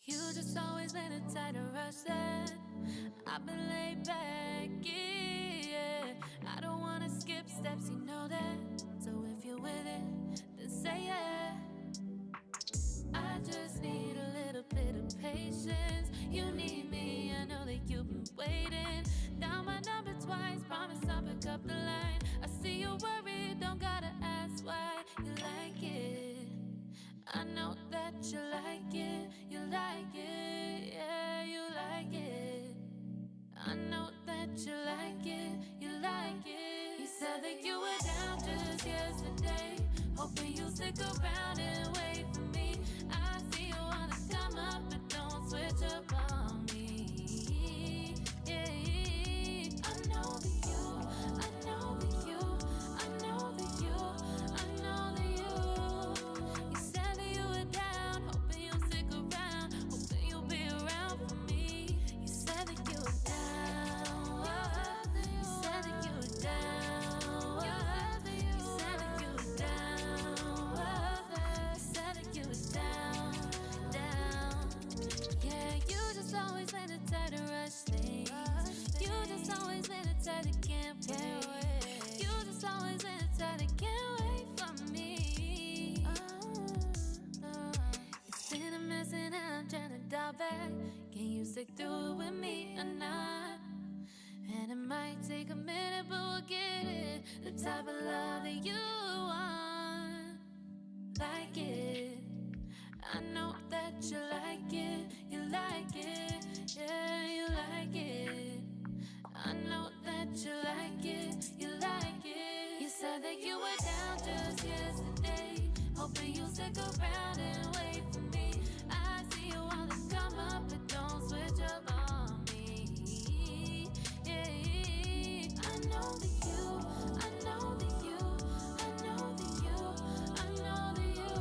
You just always been a tighter rush that I've been laid back, yeah. I don't wanna skip steps, you know that. So if you're with it, then say yeah. I just need a little bit of patience. You need me, I know that you've been waiting. Down my number twice, promise I'll pick up the line. I see you worried, don't gotta ask why. You like it, I know that you like it. You like it, yeah, you like it. I know that you like it, you like it. You said that you were down just yesterday, hoping you'll stick around and wait for me. I see you wanna come up, but don't switch up on me. Yeah, I know that you, I know that you, I know that you, I know that you. You said that you were down, hoping you'll stick around, hoping you'll be around for me. You said that you were down, you said that you were down, you said that you were down, you said that you were down, down. Yeah, you just always been the type to rush things. You just always been the type that can't wait. You just always been the type that can't wait for me. It's been a mess and I'm trying to dial back. Can you stick through it with me or not? And it might take a minute, but we'll get it. The type of love that you want, like it. I know that you like it, you like it, yeah, you like it. I know that you like it, you like it. You said that you were down just yesterday, hoping you'll stick around and wait for me. I see you wanna come up, but don't switch up on me. Yeah, I know that you, I know that you, I know that you, I know that you.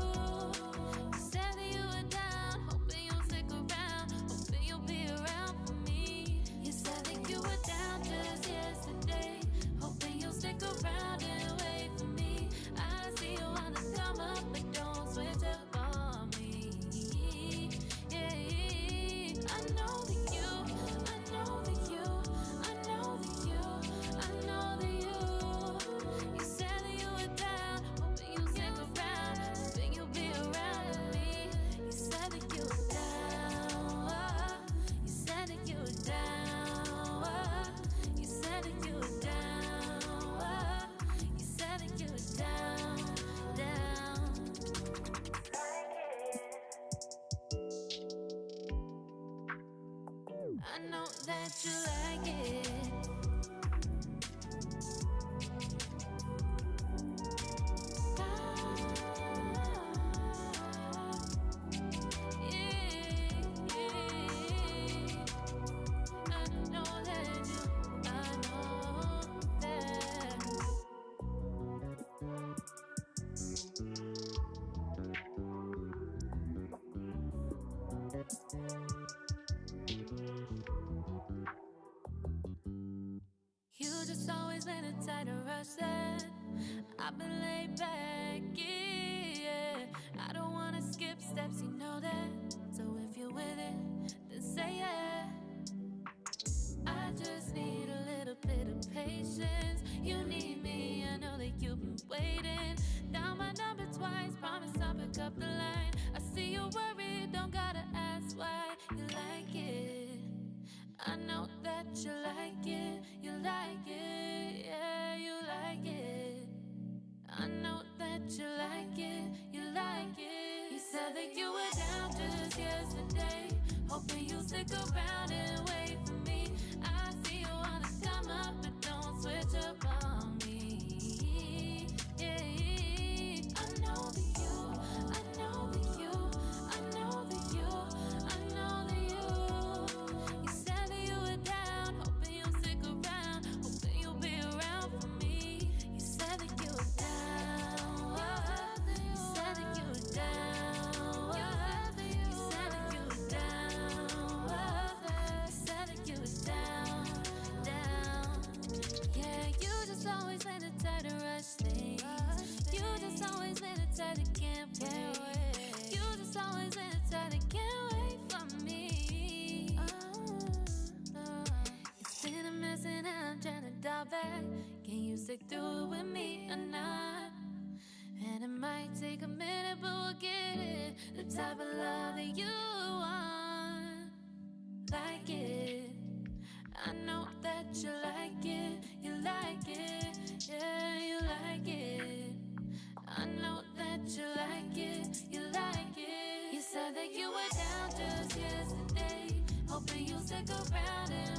You said that you were down, hoping you'll stick around, hoping you'll be around for me. You said that you were down just yesterday, hoping you'll stick around and wait for me. I see you wanna come up, but don't switch up on me. Yeah, I know that you, I know that you, I know that you, I know that you. You said that you were down, hoping you'll stick around, hoping you'll be around with me. You said that you were down, you said that you were down, you said that you were down, you said that you were down, down. I know that you like it. You just always been a tight to rush that I've been laid back, yeah. I don't wanna skip steps, you know that. So if you're with it, then say yeah. I just need a little bit of patience. You need me, I know that you've been waiting. Down my number twice, promise I'll pick up the line. I see you worried, don't gotta ask why. You like it, I know that you like it, you like it, yeah, you like it. I know that you like it, you like it. You said that you were down just yesterday, hoping you'll stick around and wait for me. I see you wanna come up, but don't switch up on me. Yeah, I know that you, I know that you, I know that you, I know that you. You said that you were down, hoping you'll stick around, hoping you'll be around for me. You said that you were down, you said that you were down, you said that you were down, you said the type to rush things. You just always been the type that can't wait. You just always been the type that can't wait for me. It's been a mess and I'm trying to dial back. Can you stick through it with me or not? And it might take a minute, but we'll get it. The type of love that you want. Like it. I know that you like it. You like it. Yeah, you like it. I know that you like it. You like it. You said that you were down just yesterday, hoping you'll stick around and